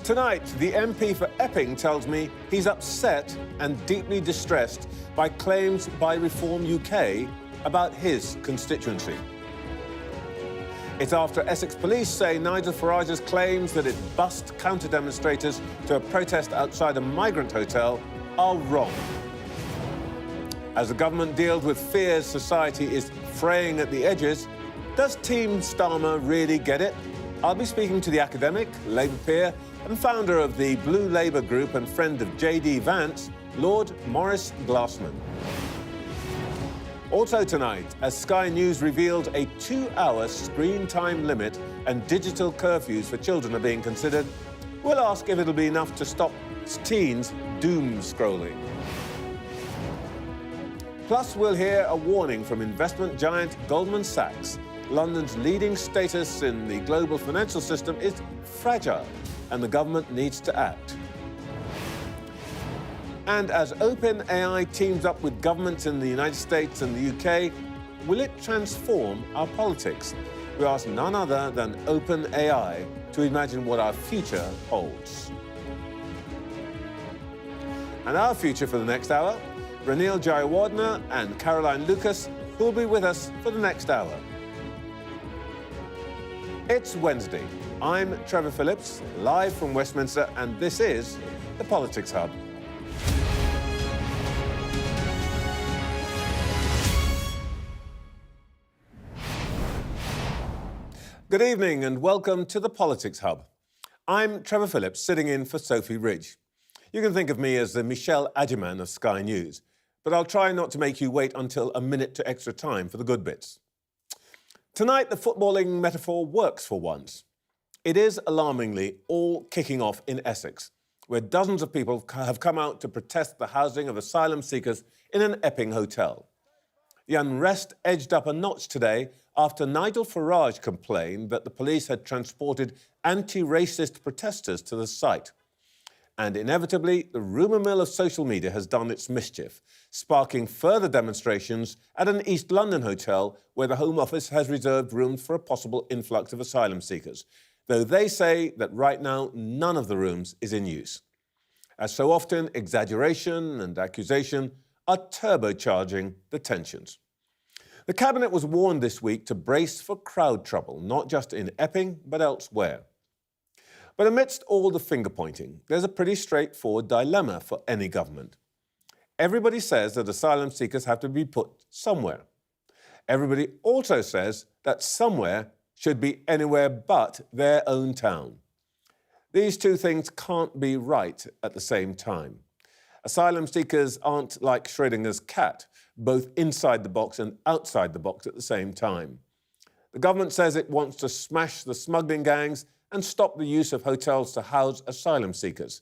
Tonight, the MP for Epping tells me he's upset and deeply distressed by claims by Reform UK about his constituency. It's after Essex police say Nigel Farage's claims that it bussed counter-demonstrators to a protest outside a migrant hotel are wrong. As the government deals with fears society is fraying at the edges, does Team Starmer really get it? I'll be speaking to the academic, Labour peer and founder of the Blue Labour Group and friend of JD Vance, Lord Maurice Glassman. Also tonight, as Sky News revealed a 2-hour screen time limit and digital curfews for children are being considered, we'll ask if it'll be enough to stop teens doom scrolling. Plus, we'll hear a warning from investment giant Goldman Sachs. London's leading status in the global financial system is fragile, and the government needs to act. And as OpenAI teams up with governments in the United States and the UK, will it transform our politics? We ask none other than OpenAI to imagine what our future holds. And our future for the next hour, Ranil Jayawardena and Caroline Lucas, who will be with us for the next hour. It's Wednesday. I'm Trevor Phillips, live from Westminster, and this is the Politics Hub. Good evening and welcome to the Politics Hub. I'm Trevor Phillips, sitting in for Sophy Ridge. You can think of me as the Michelle Adjeman of Sky News, but I'll try not to make you wait until a minute to extra time for the good bits. Tonight, the footballing metaphor works for once. It is alarmingly all kicking off in Essex, where dozens of people have come out to protest the housing of asylum seekers in an Epping hotel. The unrest edged up a notch today after Nigel Farage complained that the police had transported anti-racist protesters to the site. And inevitably, the rumour mill of social media has done its mischief, sparking further demonstrations at an East London hotel where the Home Office has reserved rooms for a possible influx of asylum seekers, though they say that right now none of the rooms is in use. As so often, exaggeration and accusation are turbocharging the tensions. The Cabinet was warned this week to brace for crowd trouble, not just in Epping, but elsewhere. But amidst all the finger-pointing, there's a pretty straightforward dilemma for any government. Everybody says that asylum seekers have to be put somewhere. Everybody also says that somewhere should be anywhere but their own town. These two things can't be right at the same time. Asylum seekers aren't like Schrodinger's cat, both inside the box and outside the box at the same time. The government says it wants to smash the smuggling gangs and stop the use of hotels to house asylum seekers.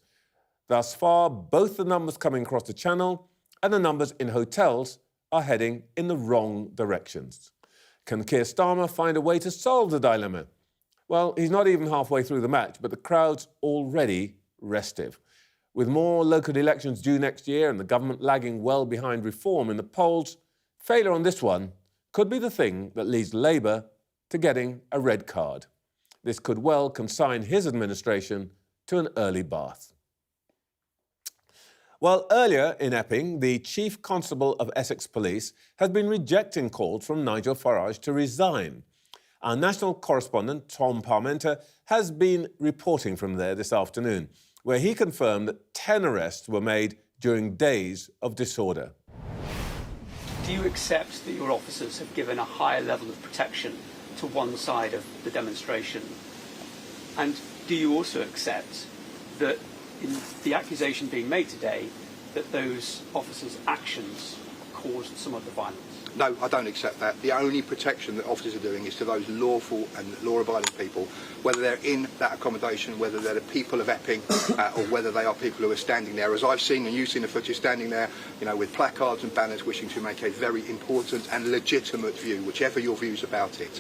Thus far, both the numbers coming across the channel and the numbers in hotels are heading in the wrong directions. Can Keir Starmer find a way to solve the dilemma? Well, he's not even halfway through the match, but the crowd's already restive. With more local elections due next year and the government lagging well behind reform in the polls, failure on this one could be the thing that leads Labour to getting a red card. This could well consign his administration to an early bath. Well, earlier in Epping, the Chief Constable of Essex Police has been rejecting calls from Nigel Farage to resign. Our national correspondent, Tom Parmenter, has been reporting from there this afternoon, where he confirmed that 10 arrests were made during days of disorder. Do you accept that your officers have given a higher level of protection to one side of the demonstration? And do you also accept that in the accusation being made today that those officers' actions caused some of the violence? No, I don't accept that. The only protection that officers are doing is to those lawful and law-abiding people, whether they're in that accommodation, whether they're the people of Epping, or whether they are people who are standing there, as I've seen and you've seen the footage, standing there, with placards and banners wishing to make a very important and legitimate view, whichever your views about it.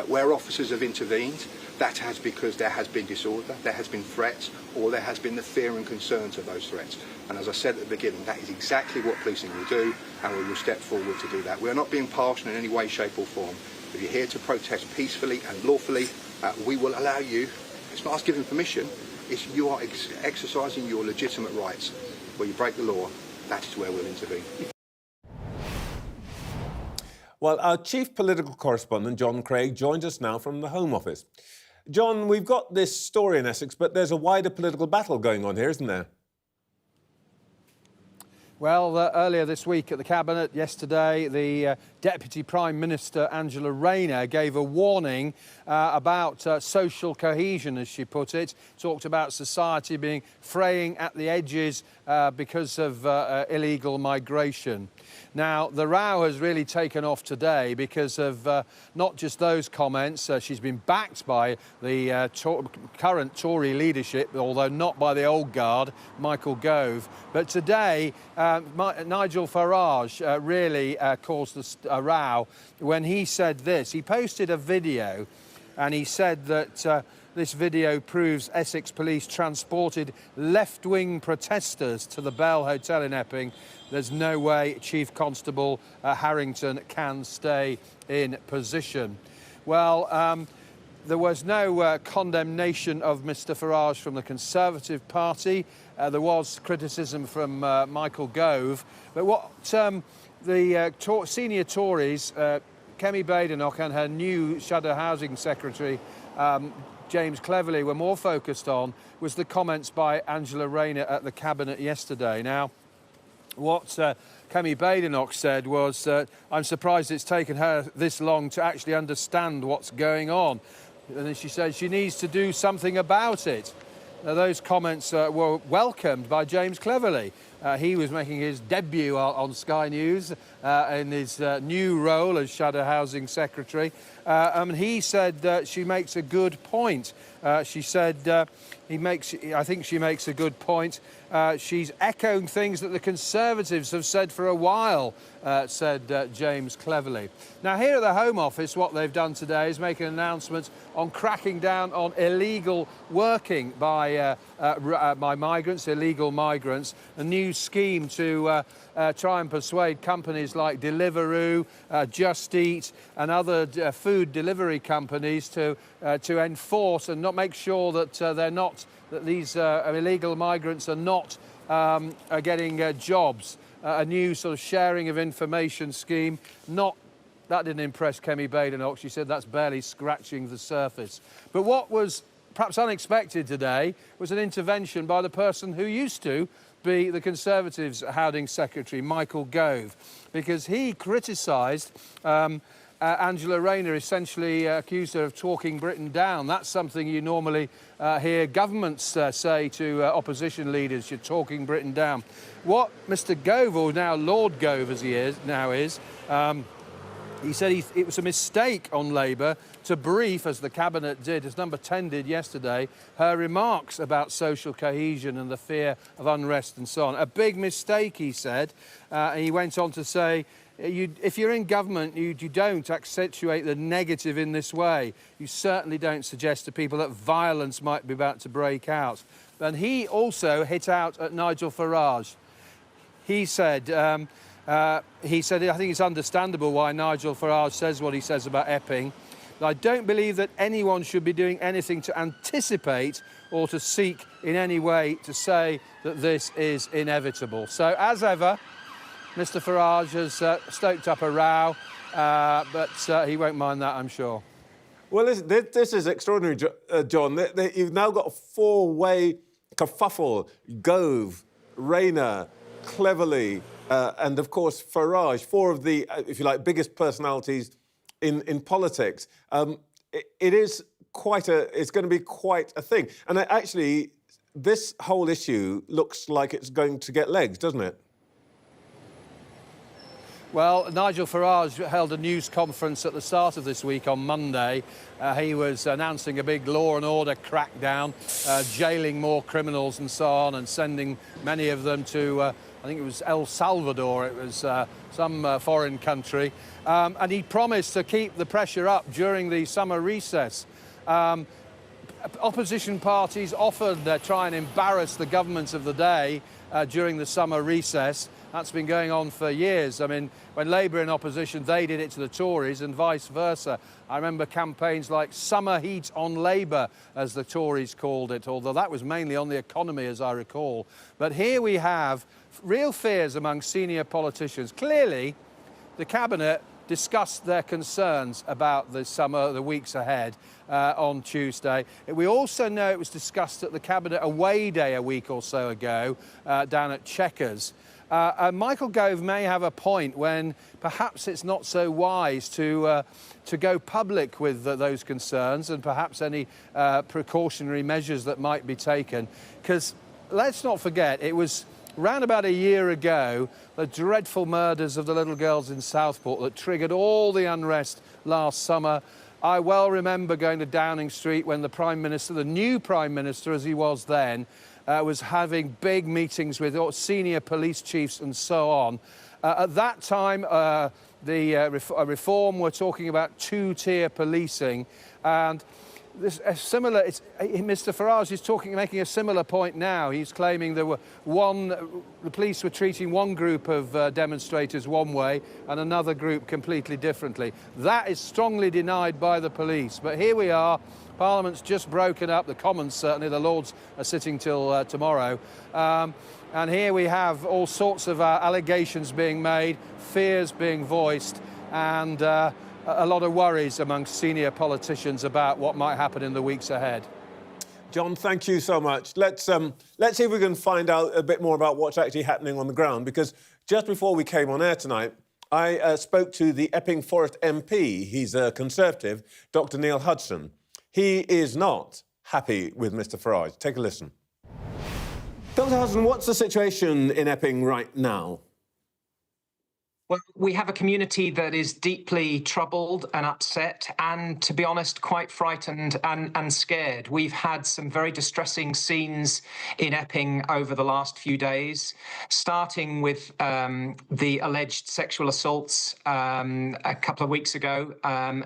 Where officers have intervened, that has because there has been disorder, there has been threats, or there has been the fear and concerns of those threats. And as I said at the beginning, that is exactly what policing will do, and we will step forward to do that. We are not being partial in any way, shape or form. If you're here to protest peacefully and lawfully, we will allow you. It's not us giving permission, you are exercising your legitimate rights. Where you break the law, that is where we'll intervene. Well, our chief political correspondent, John Craig, joins us now from the Home Office. John, we've got this story in Essex, but there's a wider political battle going on here, isn't there? Well, earlier this week at the Cabinet, yesterday, the Deputy Prime Minister, Angela Rayner, gave a warning about social cohesion, as she put it. Talked about society being fraying at the edges because of illegal migration. Now, the row has really taken off today because of not just those comments. She's been backed by the current Tory leadership, although not by the old guard, Michael Gove. But today, Nigel Farage really caused a row when he said this. He posted a video and he said that this video proves Essex police transported left-wing protesters to the Bell Hotel in Epping. There's no way Chief Constable Harrington can stay in position. Well, there was no condemnation of Mr Farage from the Conservative Party. There was criticism from Michael Gove. But what the senior Tories, Kemi Badenoch and her new Shadow Housing Secretary, James Cleverly, were more focused on was the comments by Angela Rayner at the Cabinet yesterday. Now, what Kemi Badenoch said was, I'm surprised it's taken her this long to actually understand what's going on. And then she said she needs to do something about it. Now, those comments were welcomed by James Cleverly. He was making his debut on Sky News in his new role as Shadow Housing Secretary. And he said she makes a good point. She said I think she makes a good point. She's echoing things that the Conservatives have said for a while, said James Cleverly. Now, here at the Home Office, what they've done today is make an announcement on cracking down on illegal working by migrants, illegal migrants, a new scheme to try and persuade companies like Deliveroo, Just Eat and other food delivery companies to enforce and not make sure that that these illegal migrants are not getting jobs. A new sort of sharing of information scheme. That didn't impress Kemi Badenoch. She said that's barely scratching the surface. But what was perhaps unexpected today was an intervention by the person who used to be the Conservatives' Housing Secretary, Michael Gove, because he criticised Angela Rayner, essentially accused her of talking Britain down. That's something you normally hear governments say to opposition leaders, you're talking Britain down. What Mr Gove, or now Lord Gove as he is, he said it was a mistake on Labour to brief, as the Cabinet did, as Number 10 did yesterday, her remarks about social cohesion and the fear of unrest and so on. A big mistake, he said. He went on to say, if you're in government, you don't accentuate the negative in this way. You certainly don't suggest to people that violence might be about to break out. And he also hit out at Nigel Farage. He said, I think it's understandable why Nigel Farage says what he says about Epping. But I don't believe that anyone should be doing anything to anticipate or to seek in any way to say that this is inevitable. So, as ever, Mr Farage has stoked up a row, but he won't mind that, I'm sure. Well, this is extraordinary, John. You've now got a four-way kerfuffle. Gove, Rayner, Cleverly, and, of course, Farage, four of the, if you like, biggest personalities in politics. It's going to be quite a thing. And actually, this whole issue looks like it's going to get legs, doesn't it? Well, Nigel Farage held a news conference at the start of this week on Monday. He was announcing a big law and order crackdown, jailing more criminals and so on, and sending many of them to, I think it was El Salvador, it was some foreign country. And he promised to keep the pressure up during the summer recess. opposition parties often try and embarrass the government of the day during the summer recess. That's been going on for years. I mean, when Labour in opposition, they did it to the Tories and vice versa. I remember campaigns like Summer Heat on Labour, as the Tories called it, although that was mainly on the economy, as I recall. But here we have real fears among senior politicians. Clearly, the Cabinet discussed their concerns about the summer, the weeks ahead, on Tuesday. We also know it was discussed at the Cabinet Away Day a week or so ago down at Chequers. Michael Gove may have a point when perhaps it's not so wise to go public with those concerns and perhaps any precautionary measures that might be taken. Because let's not forget, it was round about a year ago, the dreadful murders of the little girls in Southport that triggered all the unrest last summer. I well remember going to Downing Street when the Prime Minister, the new Prime Minister as he was then, was having big meetings with senior police chiefs and so on. At that time, reform were talking about two-tier policing, and Mr. Farage is making a similar point now. He's claiming the police were treating one group of demonstrators one way and another group completely differently. That is strongly denied by the police. But here we are. Parliament's just broken up. The Commons, certainly. The Lords are sitting till tomorrow. And here we have all sorts of allegations being made, fears being voiced, and a lot of worries among senior politicians about what might happen in the weeks ahead. John, thank you so much. Let's see if we can find out a bit more about what's actually happening on the ground, because just before we came on air tonight, I spoke to the Epping Forest MP. He's a Conservative, Dr. Neil Hudson. He is not happy with Mr. Farage. Take a listen. Dr. Hudson, what's the situation in Epping right now? Well, we have a community that is deeply troubled and upset and, to be honest, quite frightened and scared. We've had some very distressing scenes in Epping over the last few days, starting with the alleged sexual assaults a couple of weeks ago,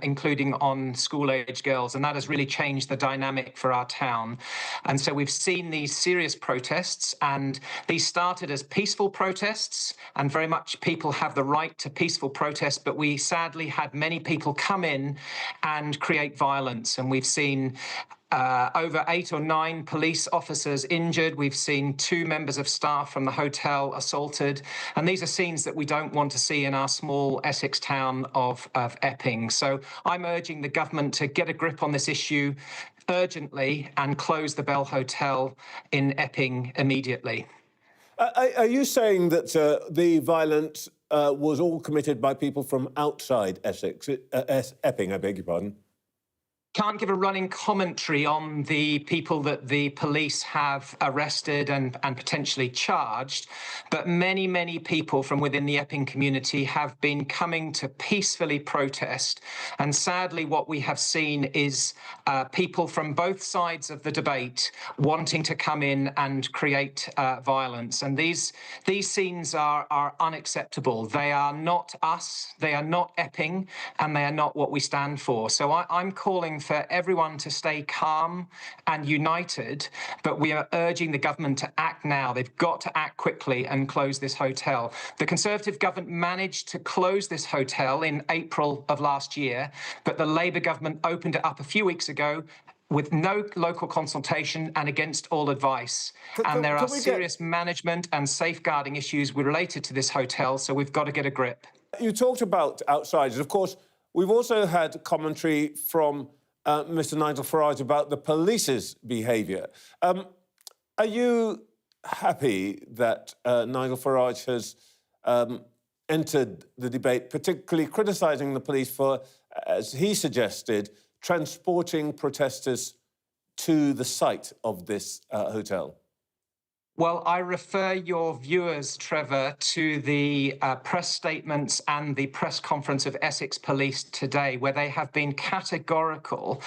including on school-age girls, and that has really changed the dynamic for our town. And so we've seen these serious protests, and these started as peaceful protests, and very much people have the right to peaceful protest, but we sadly had many people come in and create violence, and we've seen over 8 or 9 police officers injured. We've seen 2 members of staff from the hotel assaulted, and these are scenes that we don't want to see in our small Essex town of Epping. So I'm urging the government to get a grip on this issue urgently and close the Bell Hotel in Epping immediately. Are you saying that the violence was all committed by people from outside Essex, Epping, I beg your pardon? Can't give a running commentary on the people that the police have arrested and potentially charged, but many, many people from within the Epping community have been coming to peacefully protest. And sadly, what we have seen is people from both sides of the debate wanting to come in and create violence. And these scenes are unacceptable. They are not us, they are not Epping, and they are not what we stand for. So I'm calling for everyone to stay calm and united, but we are urging the government to act now. They've got to act quickly and close this hotel. The Conservative government managed to close this hotel in April of last year, but the Labour government opened it up a few weeks ago with no local consultation and against all advice. And there are serious management and safeguarding issues related to this hotel, so we've got to get a grip. You talked about outsiders. Of course, we've also had commentary from Mr. Nigel Farage about the police's behaviour. Are you happy that Nigel Farage has entered the debate, particularly criticising the police for, as he suggested, transporting protesters to the site of this hotel? Well, I refer your viewers, Trevor, to the press statements and the press conference of Essex Police today, where they have been categorical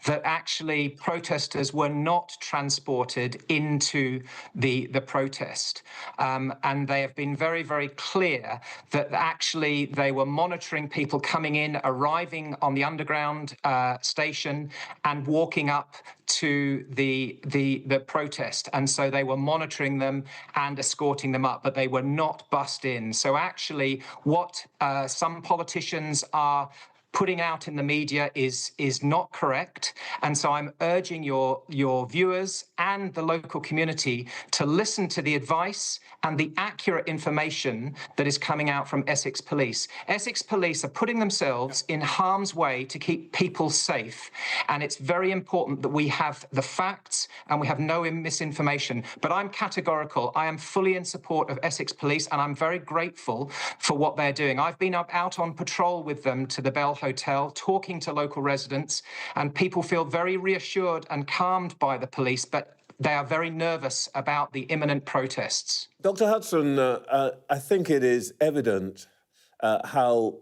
that actually protesters were not transported into the protest. And they have been very, very clear that actually they were monitoring people coming in, arriving on the underground station and walking up to the protest, and so they were monitoring them and escorting them up, but they were not bussed in. So actually, what some politicians are putting out in the media is not correct. And so I'm urging your viewers and the local community to listen to the advice and the accurate information that is coming out from Essex Police. Essex Police are putting themselves in harm's way to keep people safe. And it's very important that we have the facts and we have no misinformation. But I'm categorical. I am fully in support of Essex Police, and I'm very grateful for what they're doing. I've been out on patrol with them to the Bell Hotel, talking to local residents, and people feel very reassured and calmed by the police, but they are very nervous about the imminent protests. Dr. Hudson, I think it is evident how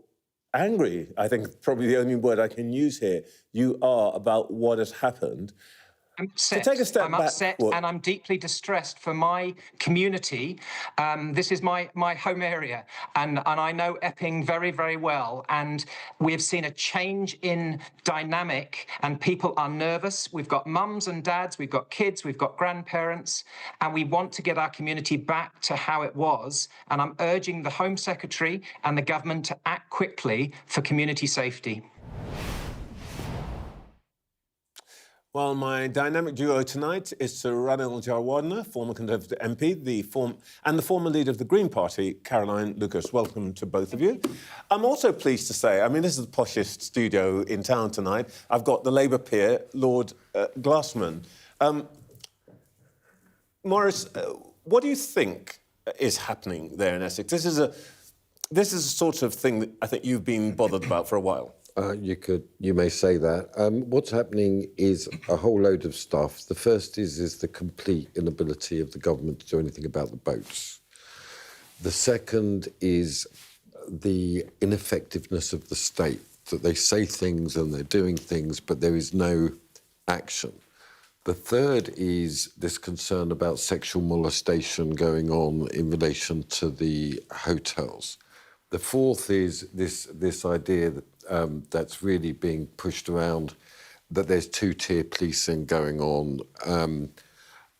angry, I think probably the only word I can use here, you are about what has happened. I'm upset. To take a step I'm back, upset, and I'm deeply distressed for my community. This is my home area, and I know Epping very, very well. And we have seen a change in dynamic, and people are nervous. We've got mums and dads, we've got kids, we've got grandparents, and we want to get our community back to how it was. And I'm urging the Home Secretary and the government to act quickly for community safety. Well, my dynamic duo tonight is Sir Ranil Jayawardeneh, former Conservative MP, and the former leader of the Green Party, Caroline Lucas. Welcome to both of you. I'm also pleased to say, I mean, this is the poshest studio in town tonight. I've got the Labour peer, Lord Glassman. Maurice, what do you think is happening there in Essex? This is a sort of thing that I think you've been bothered about for a while. You may say that. What's happening is a whole load of stuff. The first is the complete inability of the government to do anything about the boats. The second is the ineffectiveness of the state, that they say things and they're doing things, but there is no action. The third is this concern about sexual molestation going on in relation to the hotels. The fourth is this idea that that's really being pushed around, that there's two-tier policing going on,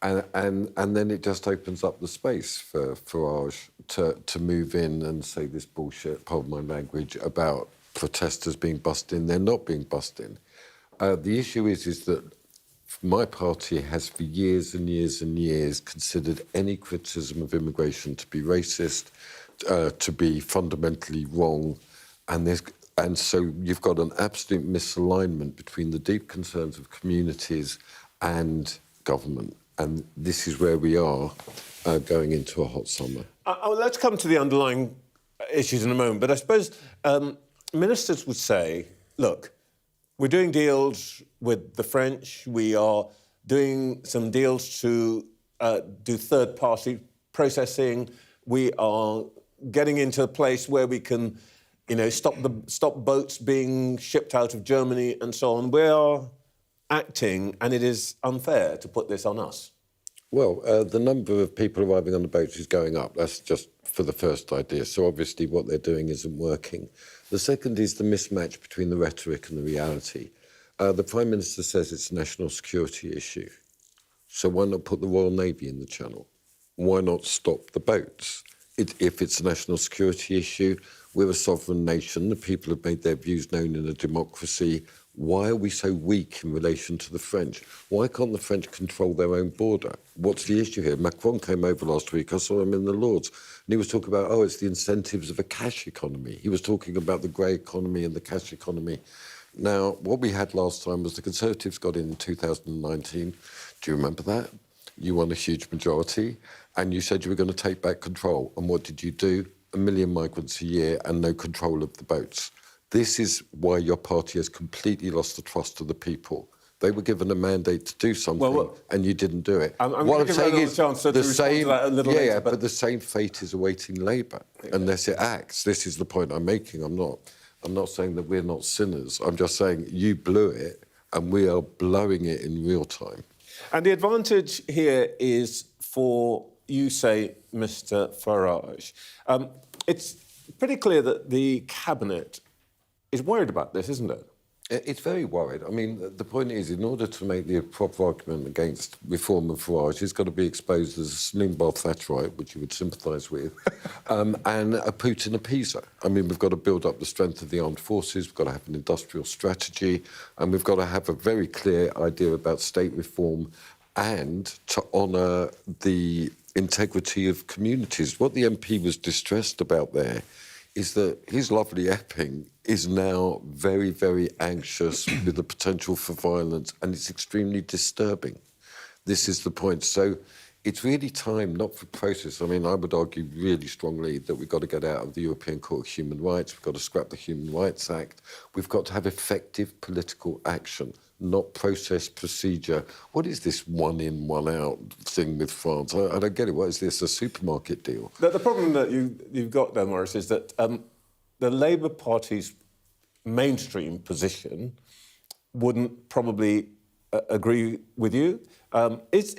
and then it just opens up the space for Farage to move in and say this bullshit, pardon my language, about protesters being bussed in. They're not being bussed in. The issue is that my party has for years and years and years considered any criticism of immigration to be racist, to be fundamentally wrong, and so you've got an absolute misalignment between the deep concerns of communities and government, and this is where we are going into a hot summer. Let's come to the underlying issues in a moment, but I suppose ministers would say, look, we're doing deals with the French, we are doing some deals to do third-party processing, we are getting into a place where we can, stop boats being shipped out of Germany and so on. We are acting, and it is unfair to put this on us. Well, the number of people arriving on the boats is going up. That's just for the first idea. So obviously what they're doing isn't working. The second is the mismatch between the rhetoric and the reality. The Prime Minister says it's a national security issue. So why not put the Royal Navy in the Channel? Why not stop the boats? If it's a national security issue, we're a sovereign nation. The people have made their views known in a democracy. Why are we so weak in relation to the French? Why can't the French control their own border? What's the issue here? Macron came over last week. I saw him in the Lords. And he was talking about, it's the incentives of a cash economy. He was talking about the grey economy and the cash economy. Now, what we had last time was the Conservatives got in 2019. Do you remember that? You won a huge majority, and you said you were going to take back control. And what did you do? 1 million migrants a year and no control of the boats. This is why your party has completely lost the trust of the people. They were given a mandate to do something, and you didn't do it. What I'm saying is the same. But the same fate is awaiting Labour unless it acts. This is the point I'm making. I'm not saying that we're not sinners. I'm just saying you blew it, and we are blowing it in real time. And the advantage here is for, you say, Mr. Farage. It's pretty clear that the Cabinet is worried about this, isn't it? It's very worried. I mean, the point is, in order to make the proper argument against reform of Farage, he's got to be exposed as a saloon bar Thatcherite, which you would sympathise with, and a Putin appeaser. I mean, we've got to build up the strength of the armed forces, we've got to have an industrial strategy, and we've got to have a very clear idea about state reform and to honour the integrity of communities. What the MP was distressed about there is that his lovely Epping is now very, very anxious with the potential for violence, and it's extremely disturbing. This is the point. So it's really time not for process. I mean, I would argue really strongly that we've got to get out of the European Court of Human Rights, we've got to scrap the Human Rights Act, we've got to have effective political action, not process procedure. What is this one in, one out thing with France? I don't get it. What is this, a supermarket deal? The problem that you've got there, Maurice, is that the Labour Party's mainstream position wouldn't probably agree with you. Is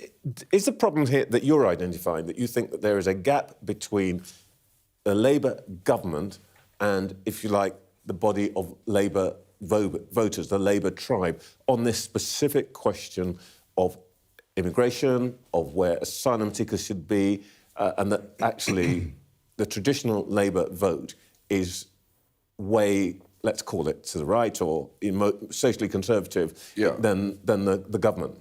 the problem here that you're identifying, that you think that there is a gap between the Labour government and, if you like, the body of Labour voters, the Labour tribe, on this specific question of immigration, of where asylum seekers should be, and that actually the traditional Labour vote is way, let's call it, to the right or socially conservative than the government?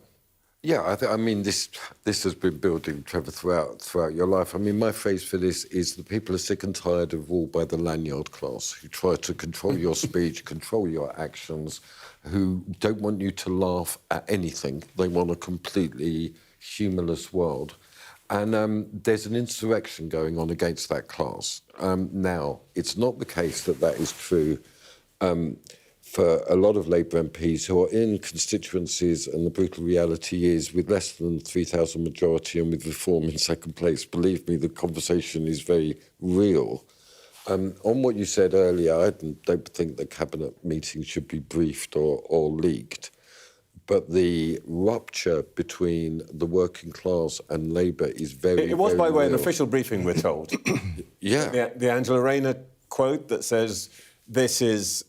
Yeah, I mean, this has been building, Trevor, throughout your life. I mean, my phrase for this is the people are sick and tired of rule by the lanyard class, who try to control your speech, control your actions, who don't want you to laugh at anything. They want a completely humourless world. And there's an insurrection going on against that class. Now, it's not the case that that is true for a lot of Labour MPs who are in constituencies, and the brutal reality is, with less than 3,000 majority and with Reform in second place, believe me, the conversation is very real. On what you said earlier, I don't think the Cabinet meeting should be briefed or leaked, but the rupture between the working class and Labour is very, It was, very by the way, real. an official briefing, we're told. Yeah. The Angela Rayner quote that says, this is...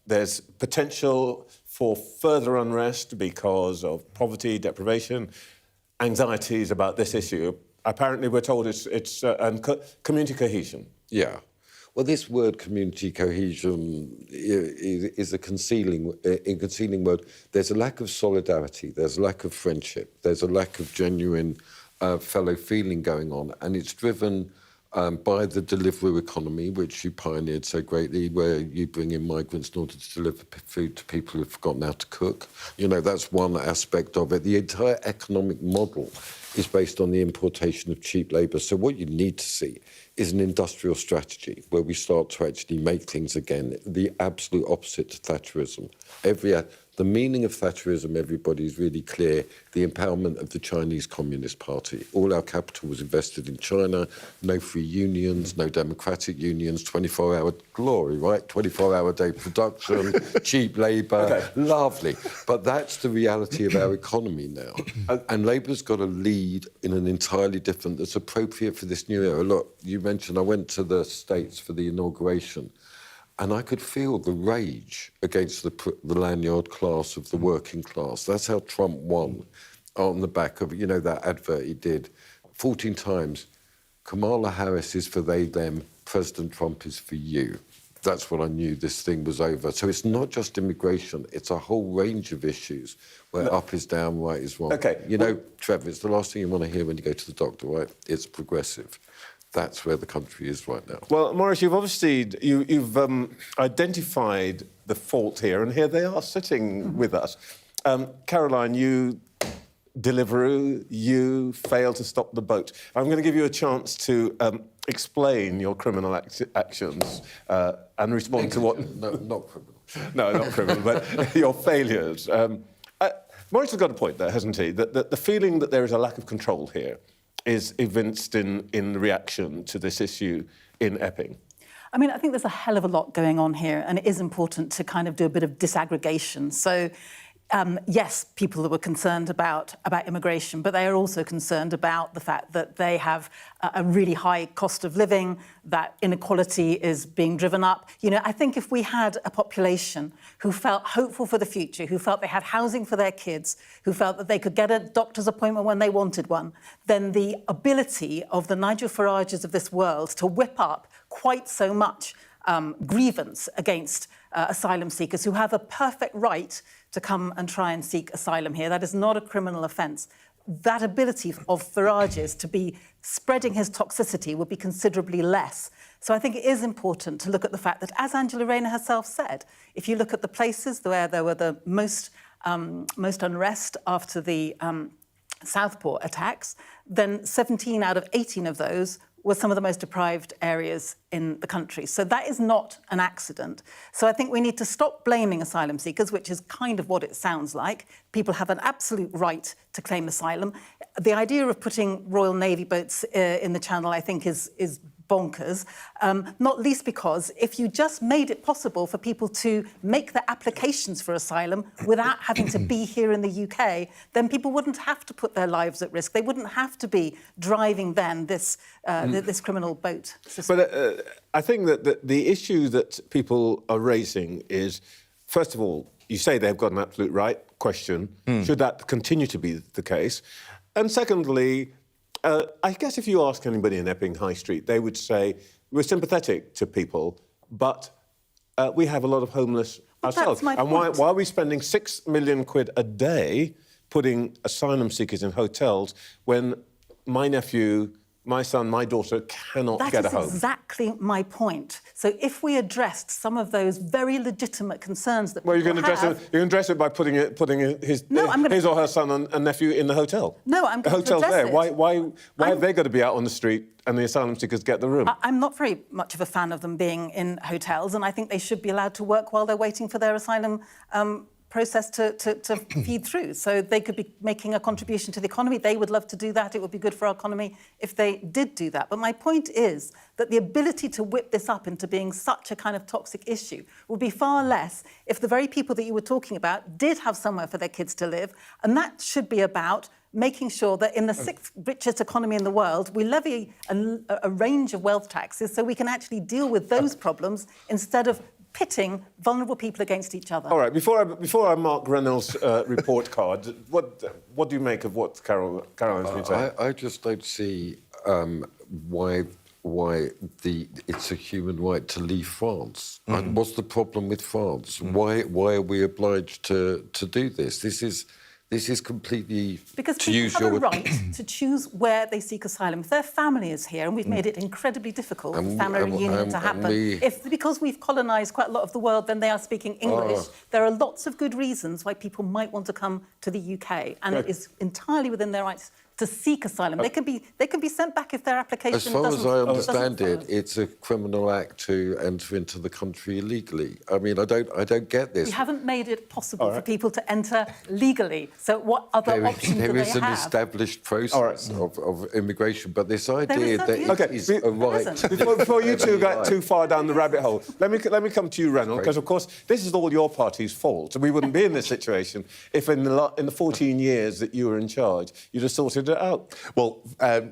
there's potential for further unrest because of poverty, deprivation, anxieties about this issue. Apparently, we're told it's community cohesion. Yeah. Well, this word community cohesion is a concealing word. There's a lack of solidarity, there's a lack of friendship, there's a lack of genuine fellow feeling going on, and it's driven by the delivery economy, which you pioneered so greatly, where you bring in migrants in order to deliver food to people who've forgotten how to cook. You know, that's one aspect of it. The entire economic model is based on the importation of cheap labour. So what you need to see is an industrial strategy where we start to actually make things again, the absolute opposite to Thatcherism. The meaning of Thatcherism, everybody, is really clear. The empowerment of the Chinese Communist Party. All our capital was invested in China, no free unions, no democratic unions, 24-hour glory, right? 24-hour day production, cheap labour, lovely. But that's the reality of our economy now. And Labour's got to lead in an entirely different, that's appropriate for this new era. Look, you mentioned I went to the States for the inauguration, and I could feel the rage against the lanyard class of the working class. That's how Trump won, on the back of, you know, that advert he did 14 times. Kamala Harris is for they, them. President Trump is for you. That's when I knew this thing was over. So it's not just immigration. It's a whole range of issues where up is down, right is wrong. OK. You know, Trevor, it's the last thing you want to hear when you go to the doctor, right? It's progressive. That's where the country is right now. Well, Maurice, you've obviously you've identified the fault here, and here they are sitting with us. Caroline, you Deliveroo, you failed to stop the boat. I'm going to give you a chance to explain your criminal actions and respond to what... No, not criminal. No, not criminal, but your failures. Maurice has got a point there, hasn't he? That the feeling that there is a lack of control here is evinced in reaction to this issue in Epping. I mean, I think there's a hell of a lot going on here, and it is important to kind of do a bit of disaggregation. So yes, people that were concerned about immigration, but they are also concerned about the fact that they have a really high cost of living, that inequality is being driven up. You know, I think if we had a population who felt hopeful for the future, who felt they had housing for their kids, who felt that they could get a doctor's appointment when they wanted one, then the ability of the Nigel Farages of this world to whip up quite so much grievance against asylum seekers who have a perfect right to come and try and seek asylum here. That is not a criminal offence. That ability of Farage's to be spreading his toxicity would be considerably less. So I think it is important to look at the fact that, as Angela Rayner herself said, if you look at the places where there were the most unrest after the Southport attacks, then 17 out of 18 of those were some of the most deprived areas in the country. So that is not an accident. So I think we need to stop blaming asylum seekers, which is kind of what it sounds like. People have an absolute right to claim asylum. The idea of putting Royal Navy boats in the Channel, I think, is bonkers, not least because if you just made it possible for people to make their applications for asylum without having to be here in the UK, then people wouldn't have to put their lives at risk. They wouldn't have to be driving then this criminal boat system. But I think that the issue that people are raising is, first of all, you say they've got an absolute right. Question, should that continue to be the case? And secondly, I guess if you ask anybody in Epping High Street, they would say, we're sympathetic to people, but we have a lot of homeless ourselves. That's my and point. why are we spending £6 million a day putting asylum seekers in hotels when my nephew, my son, my daughter cannot get a home? That is exactly my point. So if we addressed some of those very legitimate concerns that Well, people you're going to address it by putting his or her son and nephew in the hotel. No, I'm going to hotel's address there. it. Why have they got to be out on the street and the asylum seekers get the room? I'm not very much of a fan of them being in hotels, and I think they should be allowed to work while they're waiting for their asylum process to feed through. So they could be making a contribution to the economy. They would love to do that. It would be good for our economy if they did do that. But my point is that the ability to whip this up into being such a kind of toxic issue would be far less if the very people that you were talking about did have somewhere for their kids to live. And that should be about making sure that in the sixth richest economy in the world, we levy a range of wealth taxes so we can actually deal with those problems instead of pitting vulnerable people against each other. All right, before I mark Reynolds' report card, what do you make of what Caroline's been saying? I just don't see why it's a human right to leave France. And what's the problem with France? Why are we obliged to do this? This is completely... Because people have a right to choose where they seek asylum. If their family is here, and we've made it incredibly difficult for family reunion to happen, because we've colonised quite a lot of the world, then they are speaking English. There are lots of good reasons why people might want to come to the UK, and it is entirely within their rights to seek asylum. They can be sent back if their application doesn't... As far as I understand it, it's a criminal act to enter into the country illegally. I mean, I don't get this. We haven't made it possible for people to enter legally. So what other options do they have? There is an established process of immigration, but this idea that it is a right... Before you two get too far down the rabbit hole, let me come to you, Reynolds, because, of course, this is all your party's fault. We wouldn't be in this situation if in the 14 years that you were in charge, you'd have sorted it out. Well,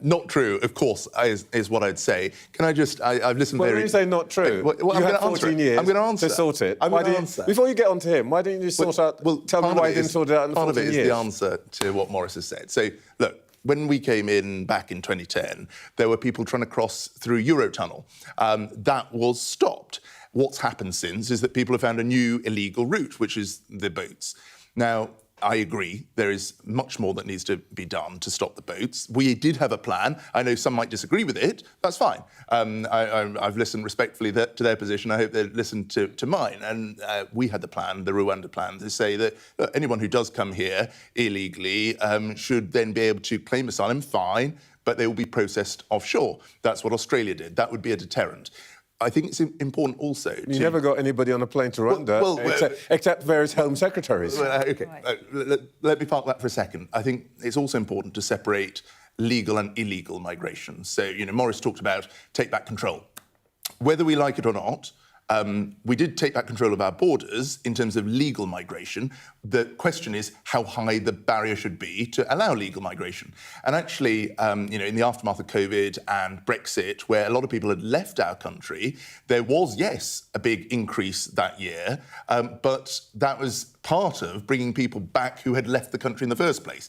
not true, of course, is what I'd say. Can I just... I've listened very... When you say not true, well, you had 14 years to sort it. Before you get on to him, why don't you just sort out... Well, tell me why you didn't sort it out in 14 years. Part of it is the answer to what Morris has said. So, look, when we came in back in 2010, there were people trying to cross through Eurotunnel. That was stopped. What's happened since is that people have found a new illegal route, which is the boats. Now, I agree, there is much more that needs to be done to stop the boats. We did have a plan. I know some might disagree with it. That's fine. I've listened respectfully to their position. I hope they listened to mine. And we had the plan, the Rwanda plan, to say that anyone who does come here illegally should then be able to claim asylum, fine, but they will be processed offshore. That's what Australia did. That would be a deterrent. I think it's important also to... You never got anybody on a plane to Rwanda, except various Home Secretaries. OK, let me park that for a second. I think it's also important to separate legal and illegal migration. So, Morris talked about take back control. Whether we like it or not, We did take back control of our borders in terms of legal migration. The question is how high the barrier should be to allow legal migration. And actually, in the aftermath of COVID and Brexit, where a lot of people had left our country, there was, yes, a big increase that year, but that was part of bringing people back who had left the country in the first place.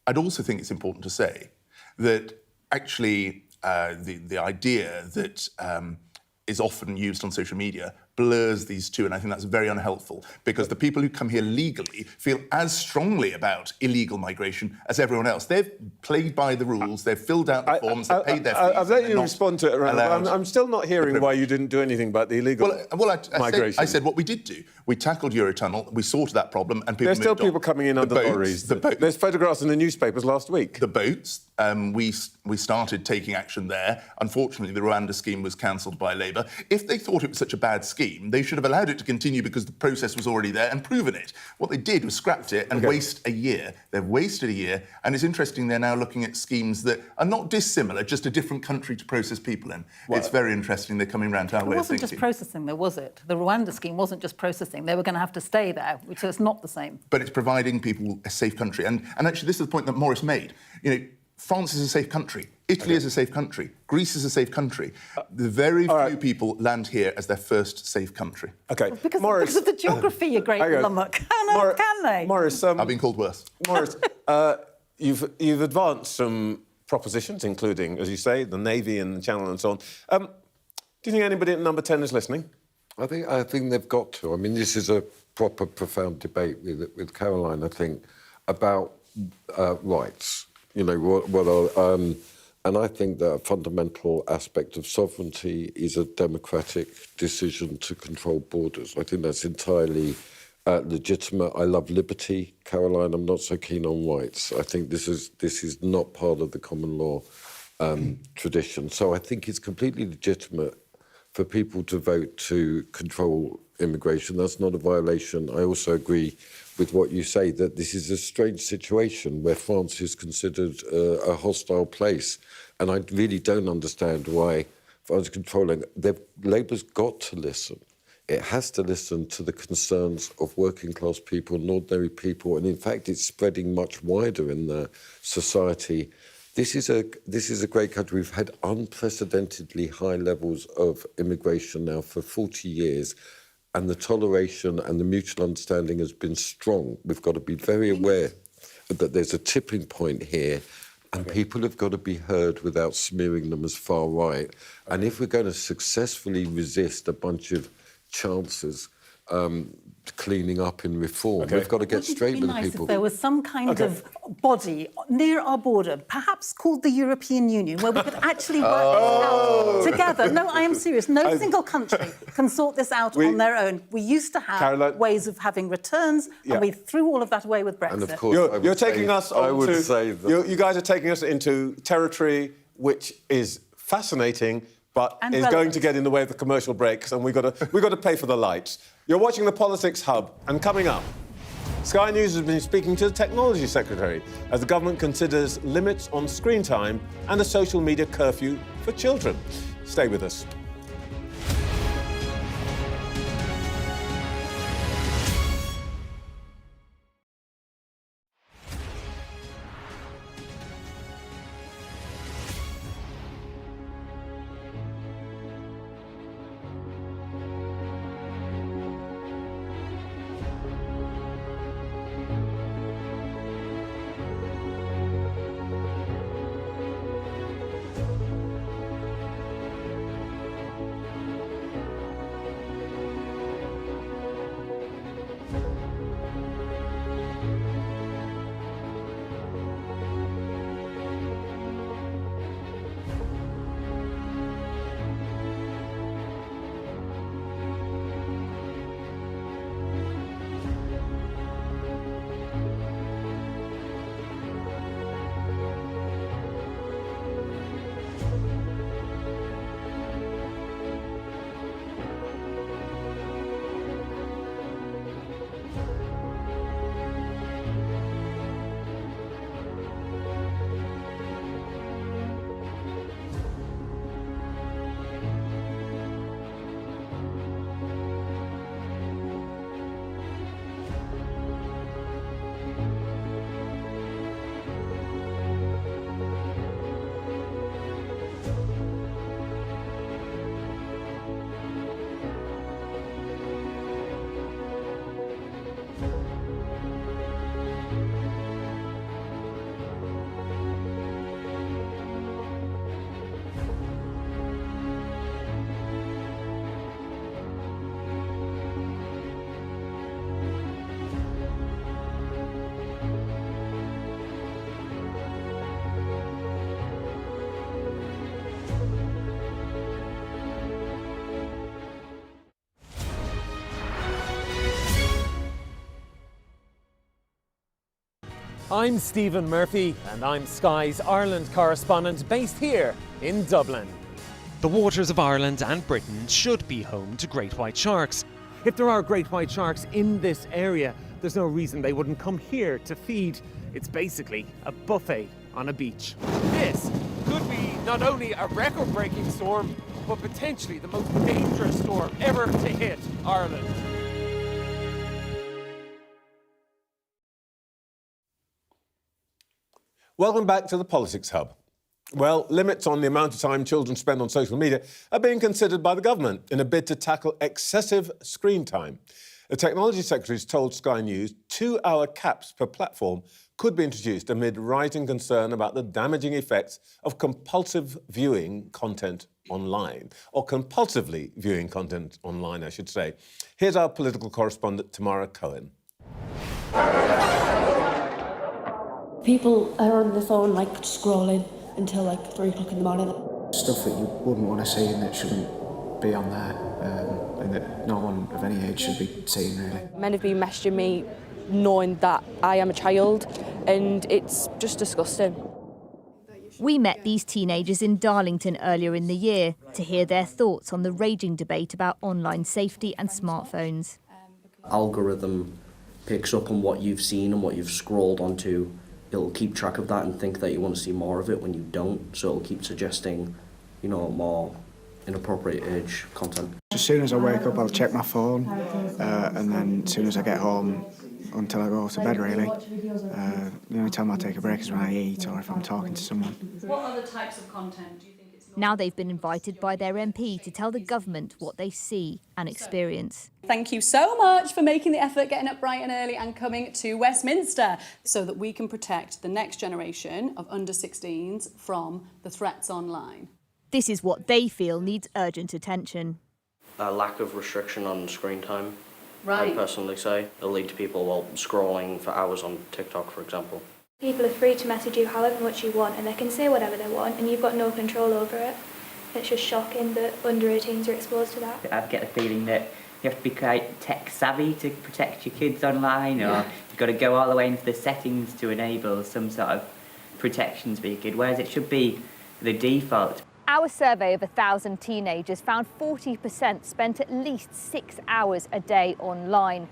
I'd also think it's important to say that actually the idea that is often used on social media blurs these two, and I think that's very unhelpful, because the people who come here legally feel as strongly about illegal migration as everyone else. They've played by the rules, they've filled out the forms, they've paid their fees. I've let you respond to it, but I'm still not hearing why you didn't do anything about the illegal migration. I said what we did do. We tackled Eurotunnel, we sorted that problem, and people There's still moved on. people coming in under lorries. There's photographs in the newspapers last week. The boats, we started taking action there. Unfortunately, the Rwanda scheme was cancelled by Labour. If they thought it was such a bad scheme, they should have allowed it to continue because the process was already there and proven it. What they did was scrapped it and waste a year. They've wasted a year, and it's interesting they're now looking at schemes that are not dissimilar, just a different country to process people in. It's very interesting they're coming round to our way of thinking. It wasn't just processing, though, was it? The Rwanda scheme wasn't just processing. They were going to have to stay there, so it's not the same. But it's providing people a safe country. And actually, this is the point that Morris made. France is a safe country. Italy is a safe country. Greece is a safe country. The very few people land here as their first safe country. OK. Because of the geography, you great lummock. How else can they? Morris, I've been called worse. Morris, you've advanced some propositions, including, as you say, the Navy and the Channel and so on. Do you think anybody at Number 10 is listening? I think they've got to. I mean, this is a proper, profound debate with Caroline, I think, about rights. And I think that a fundamental aspect of sovereignty is a democratic decision to control borders. I think that's entirely legitimate. I love liberty, Caroline. I'm not so keen on rights. I think this is not part of the common law tradition. So I think it's completely legitimate for people to vote to control immigration. That's not a violation. I also agree with what you say, that this is a strange situation where France is considered a hostile place. And I really don't understand why France is controlling. Labour's got to listen. It has to listen to the concerns of working class people and ordinary people. And in fact, it's spreading much wider in the society. This is a great country. We've had unprecedentedly high levels of immigration now for 40 years. And the toleration and the mutual understanding has been strong. We've got to be very aware that there's a tipping point here, and people have got to be heard without smearing them as far right. And if we're going to successfully resist a bunch of chances cleaning up in reform, we've got to get straight with the people. If there was some kind of body near our border, perhaps called the European Union, where we could actually work this out together. No, I am serious. No single country can sort this out on their own. We used to have ways of having returns, and we threw all of that away with Brexit. And of course, you're taking us you guys are taking us into territory which is fascinating, but and is going to get in the way of the commercial breaks, and we've got to pay for the lights. You're watching the Politics Hub, and coming up, Sky News has been speaking to the Technology Secretary as the government considers limits on screen time and a social media curfew for children. Stay with us. I'm Stephen Murphy and I'm Sky's Ireland correspondent based here in Dublin. The waters of Ireland and Britain should be home to great white sharks. If there are great white sharks in this area, there's no reason they wouldn't come here to feed. It's basically a buffet on a beach. This could be not only a record-breaking storm, but potentially the most dangerous storm ever to hit Ireland. Welcome back to the Politics Hub. Well, limits on the amount of time children spend on social media are being considered by the government in a bid to tackle excessive screen time. The Technology Secretary has told Sky News 2-hour caps per platform could be introduced amid rising concern about the damaging effects of compulsive viewing content online, or compulsively viewing content online, I should say. Here's our political correspondent, Tamara Cohen. People are on the phone, like, scrolling until, like, 3 o'clock in the morning. Stuff that you wouldn't want to see and that shouldn't be on there, and that no one of any age should be seeing, really. Men have been messaging me knowing that I am a child, and it's just disgusting. We met these teenagers in Darlington earlier in the year to hear their thoughts on the raging debate about online safety and smartphones. Algorithm picks up on what you've seen and what you've scrolled onto. It'll keep track of that and think that you want to see more of it when you don't. So it'll keep suggesting, you know, more inappropriate age content. As soon as I wake up, I'll check my phone, and then as soon as I get home, until I go to bed, really. The only time I take a break is when I eat or if I'm talking to someone. What other types of content do you think it's not? Now they've been invited by their MP to tell the government what they see and experience. Thank you so much for making the effort, getting up bright and early and coming to Westminster so that we can protect the next generation of under-16s from the threats online. This is what they feel needs urgent attention. A lack of restriction on screen time, Right. I'd personally say. It'll lead to people, well, scrolling for hours on TikTok, for example. People are free to message you however much you want and they can say whatever they want and you've got no control over it. It's just shocking that under 18s are exposed to that. I get the feeling that you have to be quite tech savvy to protect your kids online, or you've got to go all the way into the settings to enable some sort of protections for your kid, whereas it should be the default. Our survey of 1,000 teenagers found 40% spent at least 6 hours a day online.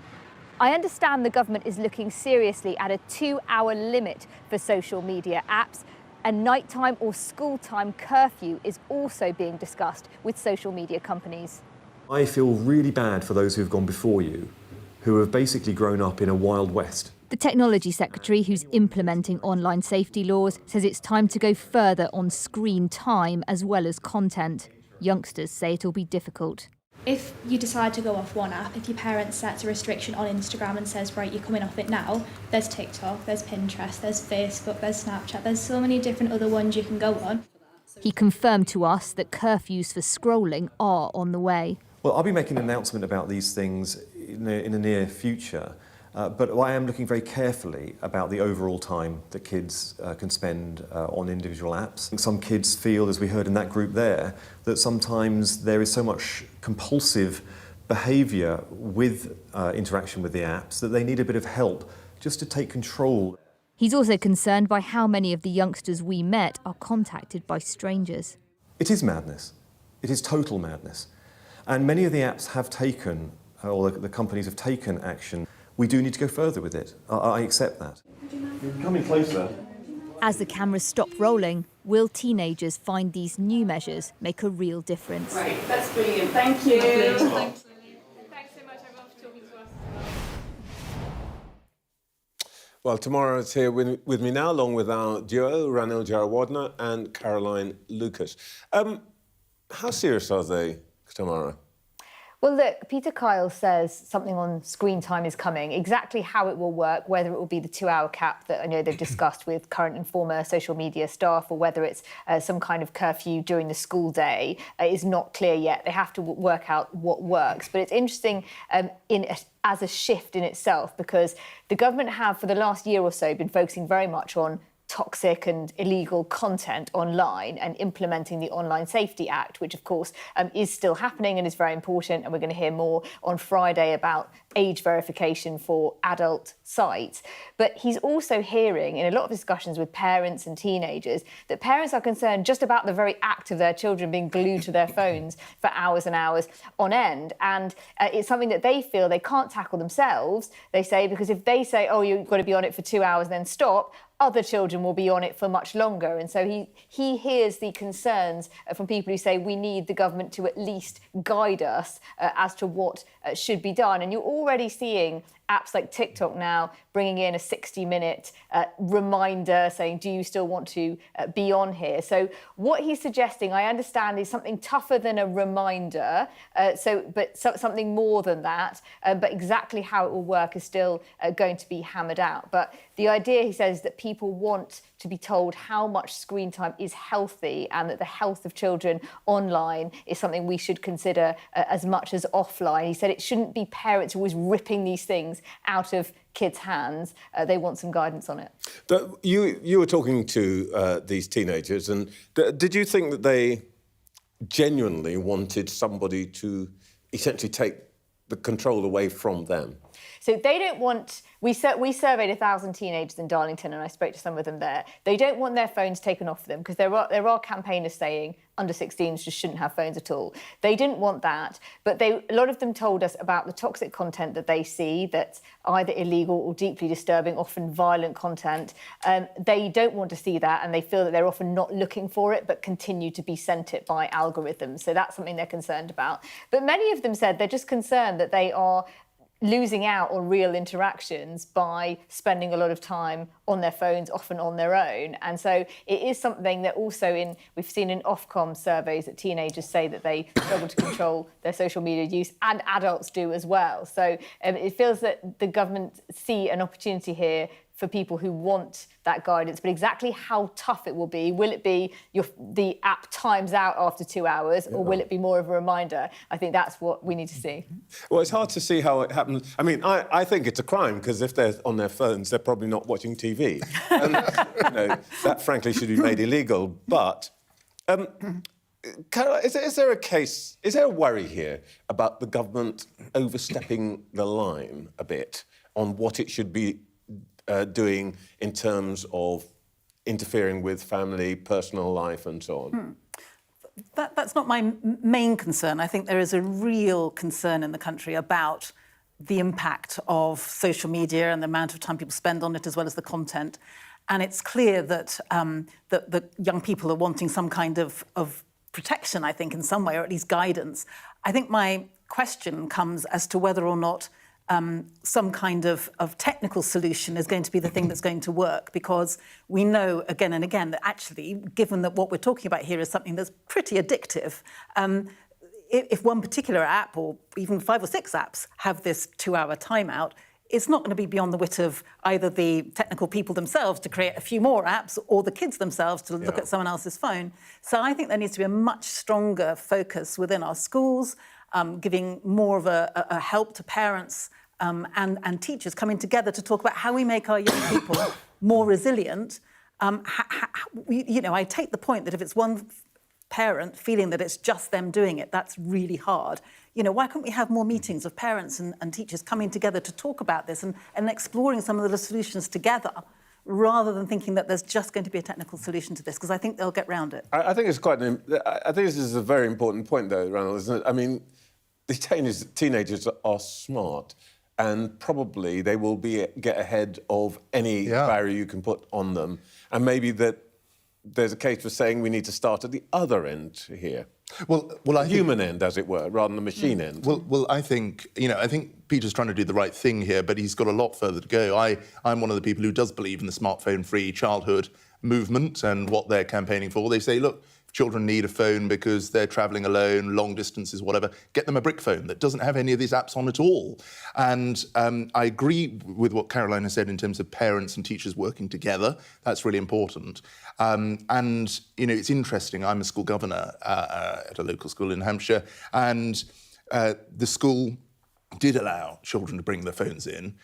I understand the government is looking seriously at a 2-hour limit for social media apps. A nighttime or school time curfew is also being discussed with social media companies. I feel really bad for those who've gone before you, who have basically grown up in a Wild West. The Technology Secretary, who's implementing online safety laws, says it's time to go further on screen time as well as content. Youngsters say it'll be difficult. If you decide to go off one app, if your parent sets a restriction on Instagram and says, right, you're coming off it now, there's TikTok, there's Pinterest, there's Facebook, there's Snapchat, there's so many different other ones you can go on. He confirmed to us that curfews for scrolling are on the way. Well, I'll be making an announcement about these things in the near future, but I am looking very carefully about the overall time that kids can spend on individual apps. Some kids feel, as we heard in that group there, that sometimes there is so much compulsive behaviour with interaction with the apps that they need a bit of help just to take control. He's also concerned by how many of the youngsters we met are contacted by strangers. It is madness. It is total madness. And many of the apps have taken, or the companies have taken action. We do need to go further with it. I accept that. You're coming closer. As the cameras stop rolling, will teenagers find these new measures make a real difference? Right, that's brilliant. Thank you. Thanks so much, everyone, for talking to us. Well, Tamara is here with me now, along with our duo, Ranil Jarawadna and Caroline Lucas. How serious are they, Tamara? Well, look, Peter Kyle says something on screen time is coming. Exactly how it will work, whether it will be the 2-hour cap that I know they've discussed with current and former social media staff, or whether it's some kind of curfew during the school day, is not clear yet. They have to work out what works. But it's interesting as a shift in itself, because the government have, for the last year or so, been focusing very much on toxic and illegal content online and implementing the Online Safety Act, which of course is still happening and is very important. And we're going to hear more on Friday about age verification for adult sites. But he's also hearing in a lot of discussions with parents and teenagers that parents are concerned just about the very act of their children being glued to their phones for hours and hours on end. And it's something that they feel they can't tackle themselves, they say, because if they say, oh, you've got to be on it for 2 hours, then stop, other children will be on it for much longer. And so he hears the concerns from people who say we need the government to at least guide us as to what should be done. And you're already seeing apps like TikTok now bringing in a 60-minute reminder saying, do you still want to be on here? So what he's suggesting, I understand, is something tougher than a reminder, but something more than that. But exactly how it will work is still going to be hammered out. But the idea, he says, that people want to be told how much screen time is healthy and that the health of children online is something we should consider as much as offline. He said it shouldn't be parents always ripping these things out of kids' hands. They want some guidance on it. You were talking to these teenagers, and did you think that they genuinely wanted somebody to essentially take the control away from them? So they don't want... We surveyed 1,000 teenagers in Darlington, and I spoke to some of them there. They don't want their phones taken off them, because there are campaigners saying under 16s just shouldn't have phones at all. They didn't want that, but a lot of them told us about the toxic content that they see that's either illegal or deeply disturbing, often violent content. They don't want to see that, and they feel that they're often not looking for it, but continue to be sent it by algorithms. So that's something they're concerned about. But many of them said they're just concerned that they are losing out on real interactions by spending a lot of time on their phones, often on their own. And so it is something that also we've seen in Ofcom surveys that teenagers say that they struggle to control their social media use, and adults do as well. So it feels that the government see an opportunity here for people who want that guidance, but exactly how tough it will be. Will it be the app times out after 2 hours, or will it be more of a reminder? I think that's what we need to see. Well, it's hard to see how it happens. I mean, I think it's a crime, because if they're on their phones, they're probably not watching TV. And, that, frankly, should be made illegal. But, Carol, is there a worry here about the government overstepping the line a bit on what it should be doing in terms of interfering with family, personal life and so on? That's not my main concern. I think there is a real concern in the country about the impact of social media and the amount of time people spend on it, as well as the content. And it's clear that that young people are wanting some kind of protection, I think, in some way, or at least guidance. I think my question comes as to whether or not some kind of technical solution is going to be the thing that's going to work, because we know again and again that actually, given that what we're talking about here is something that's pretty addictive, if one particular app, or even 5 or 6 apps, have this 2-hour timeout, it's not going to be beyond the wit of either the technical people themselves to create a few more apps, or the kids themselves to look at someone else's phone. So I think there needs to be a much stronger focus within our schools, giving more of a help to parents and teachers coming together to talk about how we make our young people more resilient. I take the point that if it's one parent feeling that it's just them doing it, that's really hard. Why can't we have more meetings of parents and teachers coming together to talk about this and exploring some of the solutions together, rather than thinking that there's just going to be a technical solution to this, because I think they'll get round it. I think this is a very important point, though, Ranald, isn't it? I mean, the teenagers are smart, and probably they will get ahead of any barrier you can put on them. And maybe that there's a case for saying we need to start at the other end here. Well, I think, human end, as it were, rather than the machine end. Well, I think Peter's trying to do the right thing here, but he's got a lot further to go. I'm one of the people who does believe in the smartphone-free childhood movement and what they're campaigning for. They say, look, if children need a phone because they're travelling alone, long distances, whatever, get them a brick phone that doesn't have any of these apps on at all. And I agree with what Carolina said in terms of parents and teachers working together. That's really important. And, it's interesting. I'm a school governor at a local school in Hampshire, and the school did allow children to bring their phones in.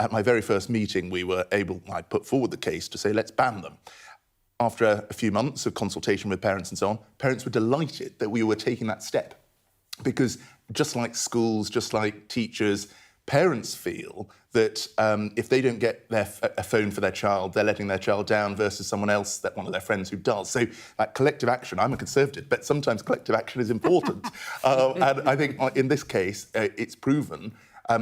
at my very first meeting, I put forward the case to say, let's ban them. After a few months of consultation with parents and so on, parents were delighted that we were taking that step. Because just like schools, just like teachers, parents feel that if they don't get a phone for their child, they're letting their child down versus someone else, one of their friends who does. So that collective action, I'm a Conservative, but sometimes collective action is important. And I think in this case, it's proven,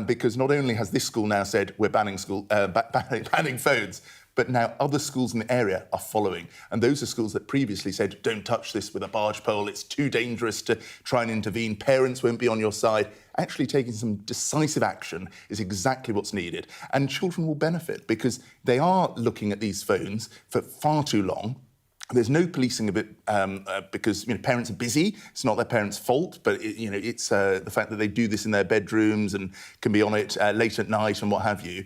because not only has this school now said we're banning phones, but now other schools in the area are following. And those are schools that previously said, don't touch this with a barge pole, it's too dangerous to try and intervene, parents won't be on your side. Actually taking some decisive action is exactly what's needed. And children will benefit because they are looking at these phones for far too long. There's no policing of it because parents are busy. It's not their parents' fault, but it's the fact that they do this in their bedrooms and can be on it late at night and what have you.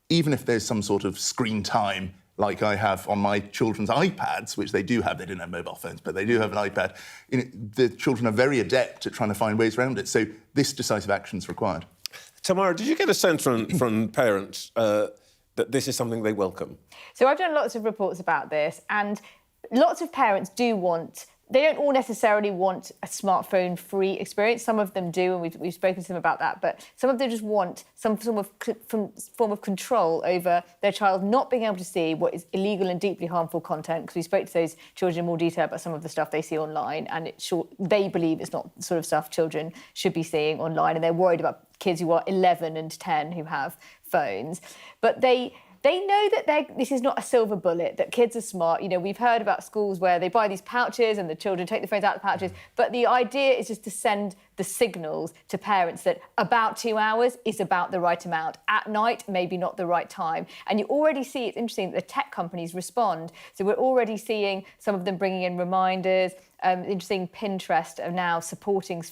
Even if there's some sort of screen time, like I have on my children's iPads, which they do have, they didn't have mobile phones, but they do have an iPad, the children are very adept at trying to find ways around it. So this decisive action is required. Tamara, did you get a sense from parents that this is something they welcome? So I've done lots of reports about this, and lots of parents they don't all necessarily want a smartphone-free experience. Some of them do, and we've spoken to them about that. But some of them just want some form of control over their child not being able to see what is illegal and deeply harmful content, because we spoke to those children in more detail about some of the stuff they see online, and they believe it's not the sort of stuff children should be seeing online, and they're worried about kids who are 11 and 10 who have phones. But they know that this is not a silver bullet, that kids are smart. We've heard about schools where they buy these pouches and the children take the phones out of the pouches. But the idea is just to send the signals to parents that about 2 hours is about the right amount. At night, maybe not the right time. And you already see, it's interesting that the tech companies respond. So we're already seeing some of them bringing in reminders. Interesting, Pinterest are now supporting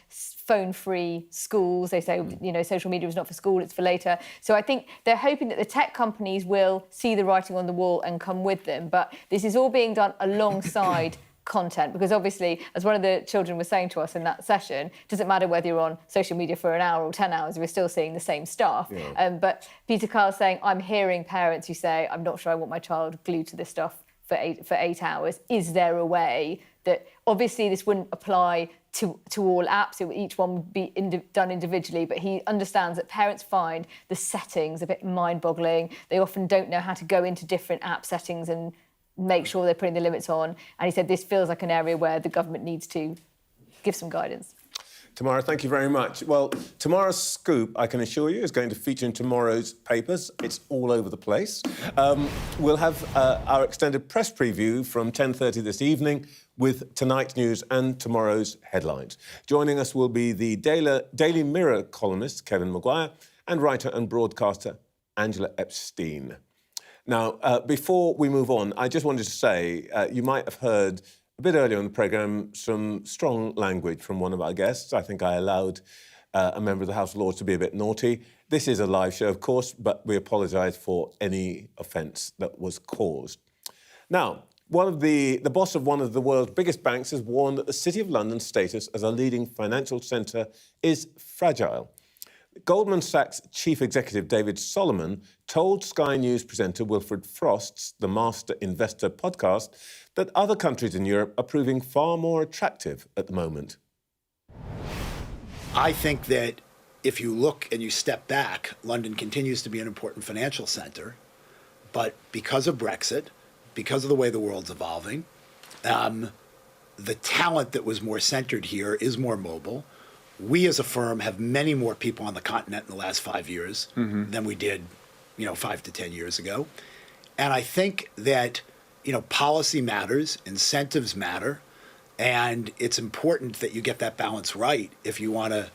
phone-free schools. They say, social media is not for school, it's for later. So I think they're hoping that the tech companies will see the writing on the wall and come with them. But this is all being done alongside content, because obviously, as one of the children was saying to us in that session, it doesn't matter whether you're on social media for an hour or 10 hours, we're still seeing the same stuff. Yeah. But Peter Keir's saying, I'm hearing parents who say, I'm not sure I want my child glued to this stuff for eight hours. Is there a way that, obviously this wouldn't apply to all apps, each one would be done individually, but he understands that parents find the settings a bit mind-boggling. They often don't know how to go into different app settings and make sure they're putting the limits on. And he said this feels like an area where the government needs to give some guidance. Tamara, thank you very much. Well, tomorrow's scoop, I can assure you, is going to feature in tomorrow's papers. It's all over the place. We'll have our extended press preview from 10:30 this evening with tonight's news and tomorrow's headlines. Joining us will be the Daily Mirror columnist, Kevin Maguire, and writer and broadcaster, Angela Epstein. Now, before we move on, I just wanted to say, you might have heard a bit earlier in the programme some strong language from one of our guests. I think I allowed a member of the House of Lords to be a bit naughty. This is a live show, of course, but we apologise for any offence that was caused. Now, the boss of one of the world's biggest banks has warned that the City of London's status as a leading financial centre is fragile. Goldman Sachs chief executive David Solomon told Sky News presenter Wilfred Frost's The Master Investor podcast that other countries in Europe are proving far more attractive at the moment. I think that if you look and you step back, London continues to be an important financial center, but because of Brexit, because of the way the world's evolving, the talent that was more centered here is more mobile. We as a firm have many more people on the continent in the last 5 years than we did, 5 to 10 years ago. And I think that, policy matters, incentives matter, and it's important that you get that balance right if you want to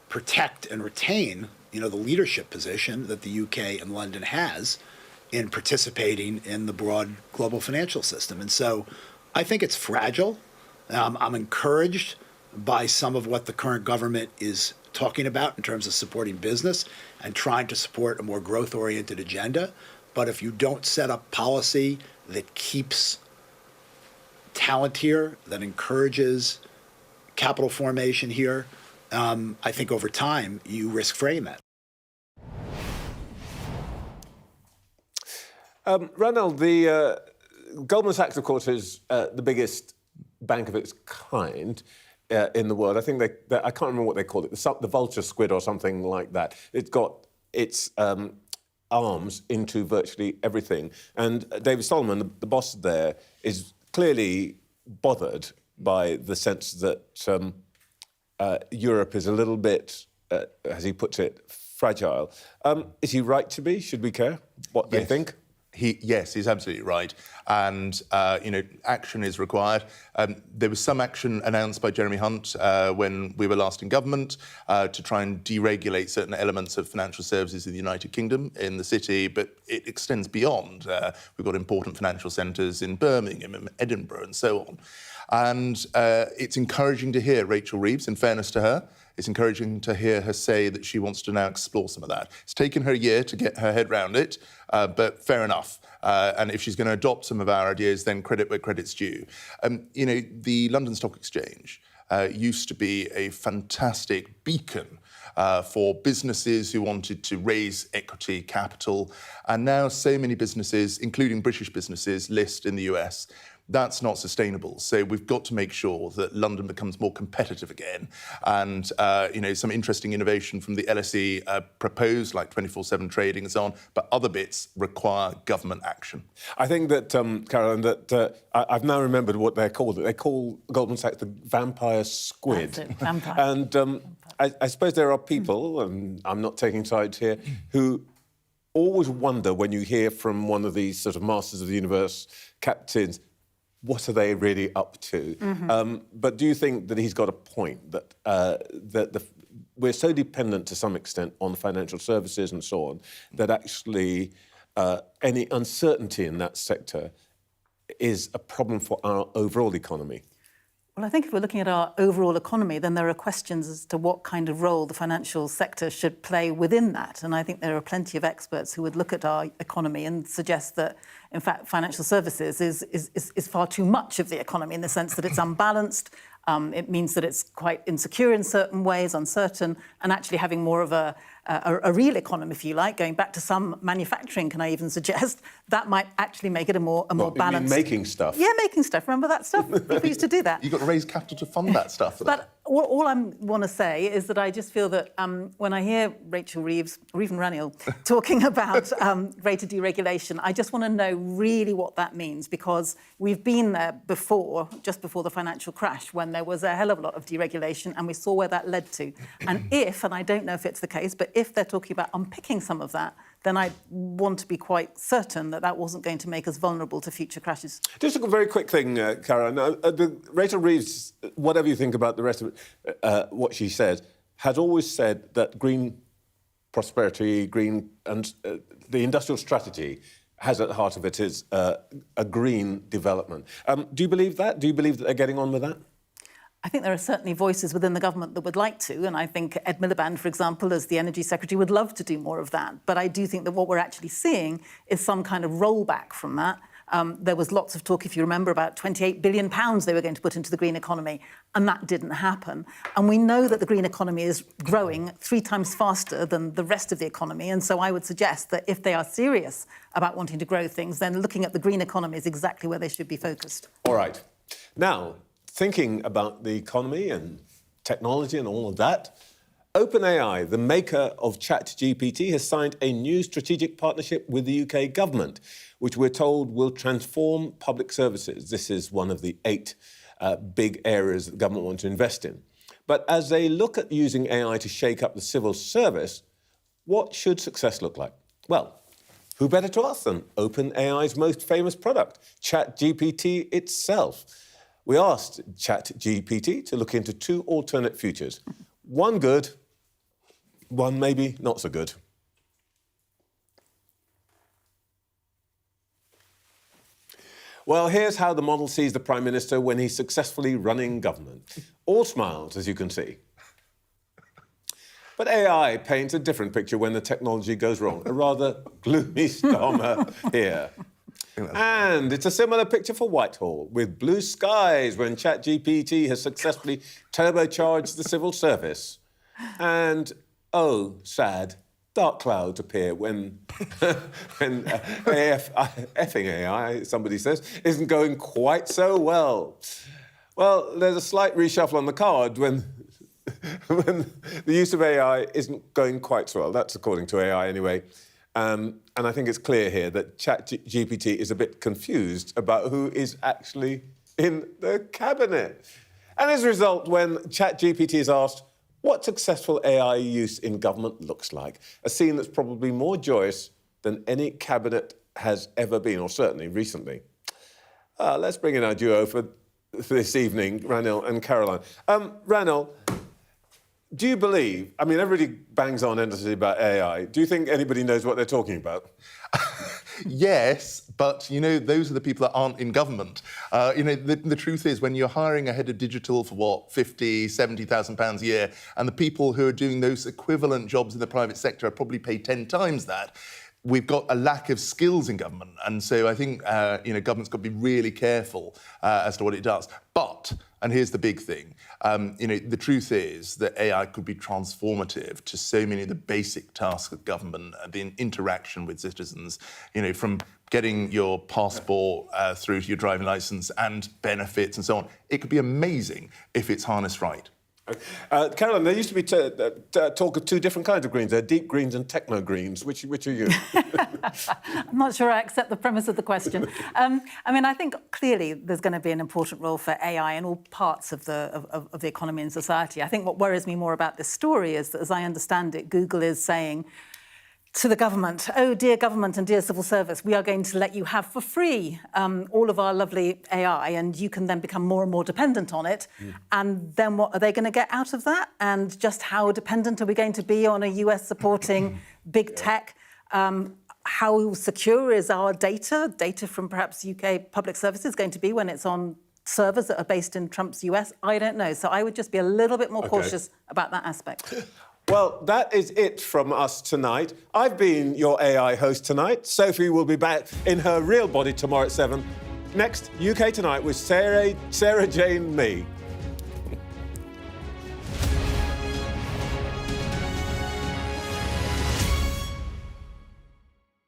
protect and retain, the leadership position that the UK and London has in participating in the broad global financial system. And so I think it's fragile. I'm encouraged by some of what the current government is talking about in terms of supporting business and trying to support a more growth-oriented agenda. But if you don't set up policy that keeps talent here, that encourages capital formation here, I think over time you risk fraying that. Ranald, the Goldman Sachs, of course, is the biggest bank of its kind in the world. I think they I can't remember what they call it, the vulture squid or something like that. It's got its arms into virtually everything. And David Solomon, the boss there, is clearly bothered by the sense that Europe is a little bit, as he puts it, fragile. Is he right to be? Should we care what they think? Yes, he's absolutely right. And, action is required. There was some action announced by Jeremy Hunt when we were last in government to try and deregulate certain elements of financial services in the United Kingdom, in the city, but it extends beyond. We've got important financial centres in Birmingham and Edinburgh and so on. And it's encouraging to hear Rachel Reeves, in fairness to her, it's encouraging to hear her say that she wants to now explore some of that. It's taken her a year to get her head round it, but fair enough. And if she's going to adopt some of our ideas, then credit where credit's due. The London Stock Exchange used to be a fantastic beacon for businesses who wanted to raise equity capital. And now so many businesses, including British businesses, list in the US. That's not sustainable. So we've got to make sure that London becomes more competitive again. And, some interesting innovation from the LSE proposed, like 24/7 trading and so on, but other bits require government action. I think that, Caroline, that I've now remembered what they're called. They call Goldman Sachs the vampire squid. That's it, vampire. And I suppose there are people, and I'm not taking sides here, who always wonder when you hear from one of these sort of masters of the universe captains, what are they really up to? But do you think that he's got a point, that we're so dependent to some extent on financial services and so on, that actually any uncertainty in that sector is a problem for our overall economy? Well, I think if we're looking at our overall economy, then there are questions as to what kind of role the financial sector should play within that. And I think there are plenty of experts who would look at our economy and suggest that, in fact, financial services is far too much of the economy in the sense that it's unbalanced. It means that it's quite insecure in certain ways, uncertain, and actually having more of a real economy, if you like, going back to some manufacturing, can I even suggest, that might actually make it a more balanced... making stuff? Yeah, making stuff. Remember that stuff? People used to do that. You've got to raise capital to fund that stuff. But all I want to say is that I just feel that when I hear Rachel Reeves, or even Ranil, talking about greater deregulation, I just want to know really what that means, because we've been there before, just before the financial crash, when there was a hell of a lot of deregulation, and we saw where that led to. And and I don't know if it's the case, but if they're talking about unpicking some of that, then I want to be quite certain that that wasn't going to make us vulnerable to future crashes. Just a very quick thing, Karen. Rachel Reeves, whatever you think about the rest of it, what she said, has always said that green prosperity, and the industrial strategy has at the heart of it is a green development. Do you believe that? Do you believe that they're getting on with that? I think there are certainly voices within the government that would like to, and I think Ed Miliband, for example, as the Energy Secretary, would love to do more of that. But I do think that what we're actually seeing is some kind of rollback from that. There was lots of talk, if you remember, about £28 billion they were going to put into the green economy, and that didn't happen. And we know that the green economy is growing 3 times faster than the rest of the economy, and so I would suggest that if they are serious about wanting to grow things, then looking at the green economy is exactly where they should be focused. All right. Now, thinking about the economy and technology and all of that, OpenAI, the maker of ChatGPT, has signed a new strategic partnership with the UK government, which we're told will transform public services. This is one of the 8 big areas that the government want to invest in. But as they look at using AI to shake up the civil service, what should success look like? Well, who better to ask than OpenAI's most famous product, ChatGPT itself. We asked ChatGPT to look into 2 alternate futures. One good, one maybe not so good. Well, here's how the model sees the Prime Minister when he's successfully running government. All smiles, as you can see. But AI paints a different picture when the technology goes wrong. A rather gloomy Starmer here. And it's a similar picture for Whitehall, with blue skies when ChatGPT has successfully turbocharged the civil service. And, oh, sad, dark clouds appear when effing AI, somebody says, isn't going quite so well. Well, there's a slight reshuffle on the card when the use of AI isn't going quite so well. That's according to AI anyway. And I think it's clear here that ChatGPT is a bit confused about who is actually in the cabinet. And as a result, when ChatGPT is asked what successful AI use in government looks like, a scene that's probably more joyous than any cabinet has ever been, or certainly recently. Let's bring in our duo for this evening, Ranil and Caroline. Ranil, do you believe, I mean, everybody bangs on endlessly about AI. Do you think anybody knows what they're talking about? Yes, but, you know, those are the people that aren't in government. You know, the truth is, when you're hiring a head of digital for, what, 50, 70,000 pounds a year, and the people who are doing those equivalent jobs in the private sector are probably paid 10 times that, we've got a lack of skills in government. And so I think, you know, government's got to be really careful as to what it does. But, and here's the big thing, you know, the truth is that AI could be transformative to so many of the basic tasks of government, the interaction with citizens, you know, from getting your passport through to your driving licence and benefits and so on. It could be amazing if it's harnessed right. Caroline, there used to be talk of two different kinds of greens. There are deep greens and techno greens. Which are you? I'm not sure I accept the premise of the question. I mean, I think clearly there's going to be an important role for AI in all parts of the economy and society. I think what worries me more about this story is that, as I understand it, Google is saying to the government, oh, dear government and dear civil service, we are going to let you have for free all of our lovely AI, and you can then become more and more dependent on it. And then what are they going to get out of that? And just how dependent are we going to be on a US supporting big tech? How secure is our data from perhaps UK public services going to be when it's on servers that are based in Trump's US? I don't know. So I would just be a little bit more cautious about that aspect. Well, that is it from us tonight. I've been your AI host tonight. Sophie will be back in her real body tomorrow at 7. Next, UK Tonight with Sarah Jane Mee.